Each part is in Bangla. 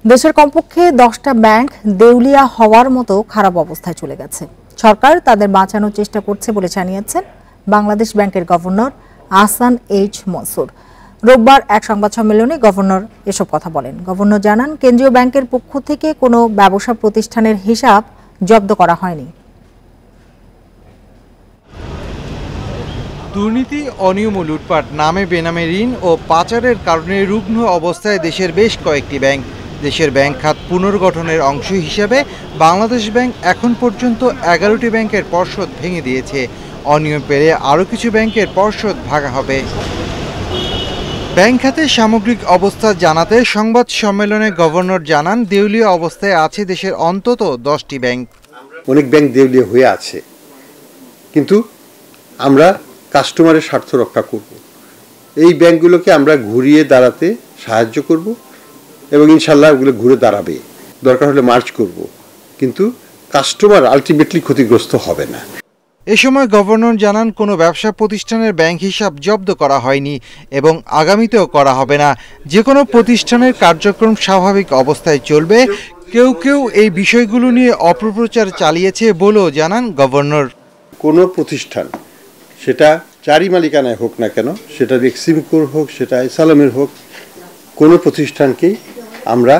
দেশের কমপক্ষে 10টা ব্যাংক দেউলিয়া হওয়ার মতো খারাপ অবস্থায় চলে গেছে। সরকার তাদের বাঁচানোর চেষ্টা করছে বলে জানিয়েছেন বাংলাদেশ ব্যাংকের গভর্নর আহসান এইচ মনসুর। রোববার এক সংবাদ সম্মেলনে গভর্নর এসব কথা বলেন। গভর্নর জানান, কেন্দ্রীয় ব্যাংকের পক্ষ থেকে কোনো ব্যবসা প্রতিষ্ঠানের হিসাব জব্দ করা হয়নি। দুর্নীতি, অনিয়ম ও লুটপাট, নামে বেনামে ঋণ ও পাচারের কারণে রুগ্ন অবস্থায় দেশের বেশ কয়েকটি ব্যাংক। দেশের ব্যাংক খাত পুনর্গঠনের অংশ হিসেবে বাংলাদেশ ব্যাংক এখন পর্যন্ত 11টি ব্যাংকের পর্ষদ ভেঙে দিয়েছে। অনিয়ম পেলে আরও কিছু ব্যাংকের পর্ষদ ভাঙা হবে। ব্যাংক খাতের সামগ্রিক অবস্থা জানাতে সংবাদ সম্মেলনে গভর্নর জানান, দেউলিয়া অবস্থায় আছে দেশের অন্তত 10টি ব্যাংক। অনেক ব্যাংক দেউলিয়া হয়ে আছে, কিন্তু আমরা কাস্টমারের স্বার্থ রক্ষা করব। এই ব্যাংকগুলোকে আমরা ঘুরিয়ে দাঁড়াতে সাহায্য করব এবং ইনশাল্লাহ ওগুলো ঘুরে দাঁড়াবে। দরকার হলে মার্চ করব, কিন্তু কাস্টমার আলটিমেটলি ক্ষতিগ্রস্ত হবে না। এ সময় গভর্নর জানান, কোনো ব্যবসা প্রতিষ্ঠানের ব্যাংক হিসাব জব্দ করা হয়নি এবং আগামীতেও করা হবে না। যে কোনো প্রতিষ্ঠানের কার্যক্রম স্বাভাবিক অবস্থায় চলবে। কেউ কেউ এই বিষয়গুলো নিয়ে অপপ্রচার চালিয়েছে বলেও জানান গভর্নর। কোনো প্রতিষ্ঠান, সেটা চারি মালিকানায় হোক না কেন, সেটা বেক্সিমকোর হোক, সেটা সালামের হোক, কোনো প্রতিষ্ঠানকেই আমরা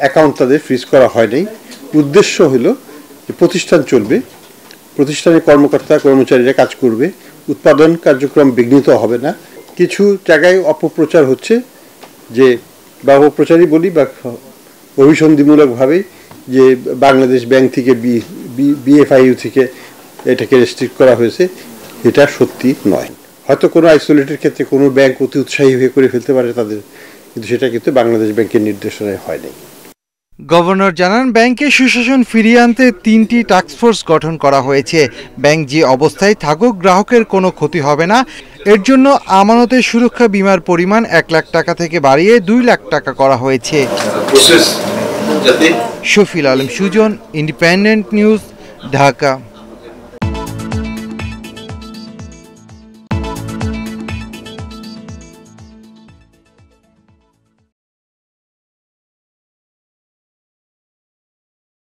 অ্যাকাউন্ট তাদের ফ্রিজ করা হয়নি। উদ্দেশ্য হলো যে প্রতিষ্ঠান চলবে, প্রতিষ্ঠানের কর্মকর্তা কর্মচারীরা কাজ করবে, উৎপাদন কার্যক্রম বিঘ্নিত হবে না। কিছু জায়গায় অপপ্রচার হচ্ছে, যে বা অপপ্রচারই বলি বা অভিসন্ধিমূলকভাবে, যে বাংলাদেশ ব্যাংক থেকে বিএফআইইউ থেকে এটাকে রেস্ট্রিক্ট করা হয়েছে। এটা সত্যি নয়। হয়তো কোনো আইসোলেটেড ক্ষেত্রে কোনো ব্যাংক অতি উৎসাহী হয়ে করে ফেলতে পারে তাদের, কিন্তু সেটা কিন্তু বাংলাদেশ ব্যাংকের নির্দেশনায় হয়নি। গভর্নর জানান, ব্যাংকে সুশাসন ফিরিয়ে আনতে 3টি টাস্কফোর্স গঠন করা হয়েছে। ব্যাংক যে অবস্থায় থাকুক, গ্রাহকের কোনো ক্ষতি হবে না। এর জন্য আমানতের সুরক্ষা বীমার পরিমাণ 1 লাখ টাকা থেকে বাড়িয়ে 2 লাখ টাকা করা হয়েছে। Shafil Alam Sujan, Independent News, Dhaka.